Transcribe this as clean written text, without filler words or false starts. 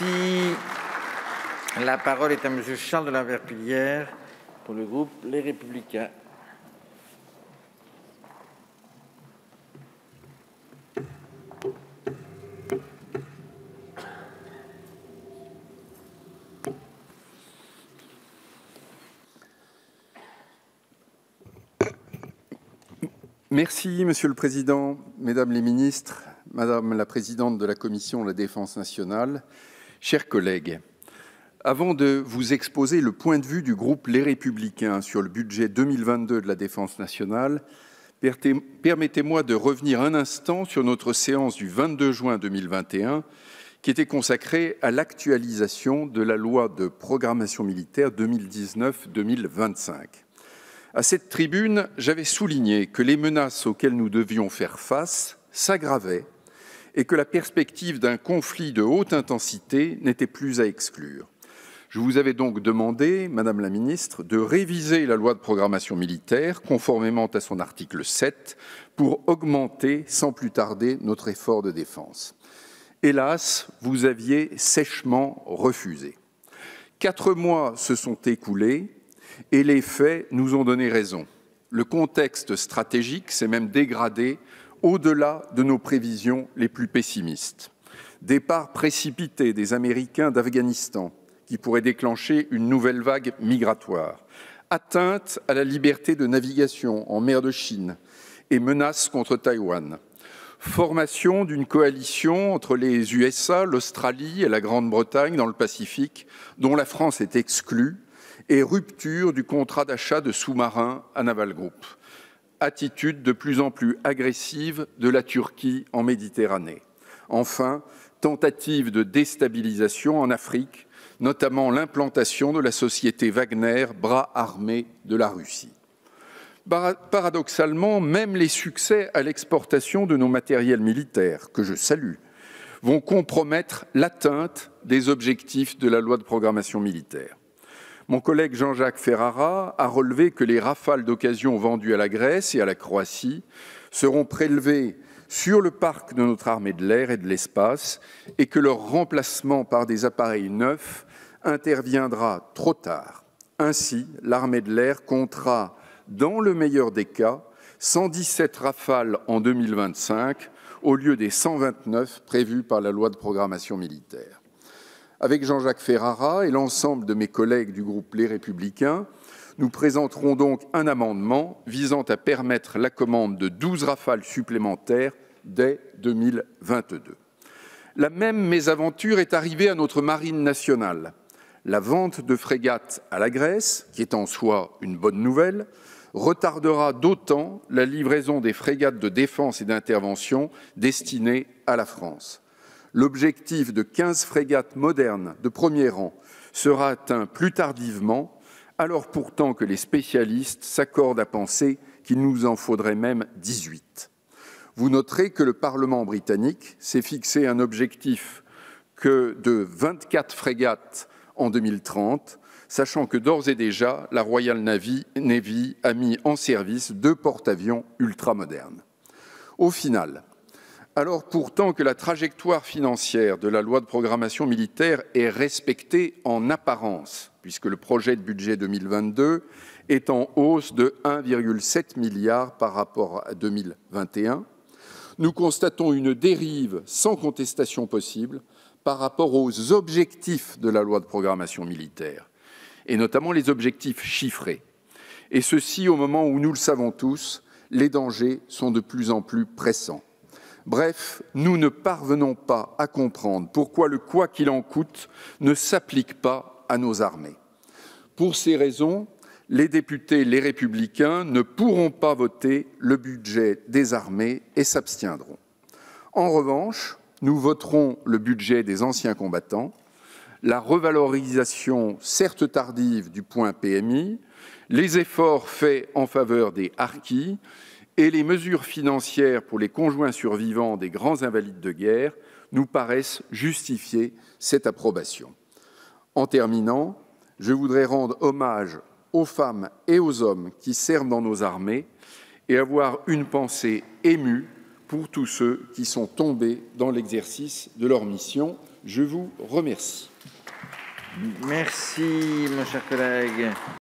Merci. La parole est à Monsieur Charles de la Verpillière pour le groupe Les Républicains. Merci, Monsieur le Président, Mesdames les ministres, Madame la Présidente de la Commission de la Défense nationale, chers collègues. Avant de vous exposer le point de vue du groupe Les Républicains sur le budget 2022 de la Défense nationale, permettez-moi de revenir un instant sur notre séance du 22 juin 2021 qui était consacrée à l'actualisation de la loi de programmation militaire 2019-2025. À cette tribune, j'avais souligné que les menaces auxquelles nous devions faire face s'aggravaient et que la perspective d'un conflit de haute intensité n'était plus à exclure. Je vous avais donc demandé, Madame la Ministre, de réviser la loi de programmation militaire conformément à son article 7 pour augmenter sans plus tarder notre effort de défense. Hélas, vous aviez sèchement refusé. 4 mois se sont écoulés et les faits nous ont donné raison. Le contexte stratégique s'est même dégradé au-delà de nos prévisions les plus pessimistes. Départ précipité des Américains d'Afghanistan, qui pourrait déclencher une nouvelle vague migratoire, atteinte à la liberté de navigation en mer de Chine et menaces contre Taïwan, formation d'une coalition entre les USA, l'Australie et la Grande-Bretagne dans le Pacifique, dont la France est exclue, et rupture du contrat d'achat de sous-marins à Naval Group. Attitude de plus en plus agressive de la Turquie en Méditerranée. Enfin, tentative de déstabilisation en Afrique, notamment l'implantation de la société Wagner, bras armé de la Russie. Paradoxalement, même les succès à l'exportation de nos matériels militaires, que je salue, vont compromettre l'atteinte des objectifs de la loi de programmation militaire. Mon collègue Jean-Jacques Ferrara a relevé que les rafales d'occasion vendues à la Grèce et à la Croatie seront prélevées sur le parc de notre armée de l'air et de l'espace et que leur remplacement par des appareils neufs interviendra trop tard. Ainsi, l'armée de l'air comptera, dans le meilleur des cas, 117 rafales en 2025 au lieu des 129 prévus par la loi de programmation militaire. Avec Jean-Jacques Ferrara et l'ensemble de mes collègues du groupe Les Républicains, nous présenterons donc un amendement visant à permettre la commande de 12 rafales supplémentaires dès 2022. La même mésaventure est arrivée à notre marine nationale. La vente de frégates à la Grèce, qui est en soi une bonne nouvelle, retardera d'autant la livraison des frégates de défense et d'intervention destinées à la France. L'objectif de 15 frégates modernes de premier rang sera atteint plus tardivement, alors pourtant que les spécialistes s'accordent à penser qu'il nous en faudrait même 18. Vous noterez que le Parlement britannique s'est fixé un objectif de 24 frégates en 2030, sachant que d'ores et déjà, la Royal Navy a mis en service 2 porte-avions ultramodernes. Au final, alors pourtant que la trajectoire financière de la loi de programmation militaire est respectée en apparence, puisque le projet de budget 2022 est en hausse de 1,7 milliard par rapport à 2021, nous constatons une dérive sans contestation possible par rapport aux objectifs de la loi de programmation militaire, et notamment les objectifs chiffrés. Et ceci au moment où, nous le savons tous, les dangers sont de plus en plus pressants. Bref, nous ne parvenons pas à comprendre pourquoi le « quoi qu'il en coûte » ne s'applique pas à nos armées. Pour ces raisons, les députés Les Républicains ne pourront pas voter le budget des armées et s'abstiendront. En revanche, nous voterons le budget des anciens combattants, la revalorisation certes tardive du point PMI, les efforts faits en faveur des harkis et les mesures financières pour les conjoints survivants des grands invalides de guerre nous paraissent justifier cette approbation. En terminant, je voudrais rendre hommage aux femmes et aux hommes qui servent dans nos armées et avoir une pensée émue pour tous ceux qui sont tombés dans l'exercice de leur mission. Je vous remercie. Merci, mon cher collègue.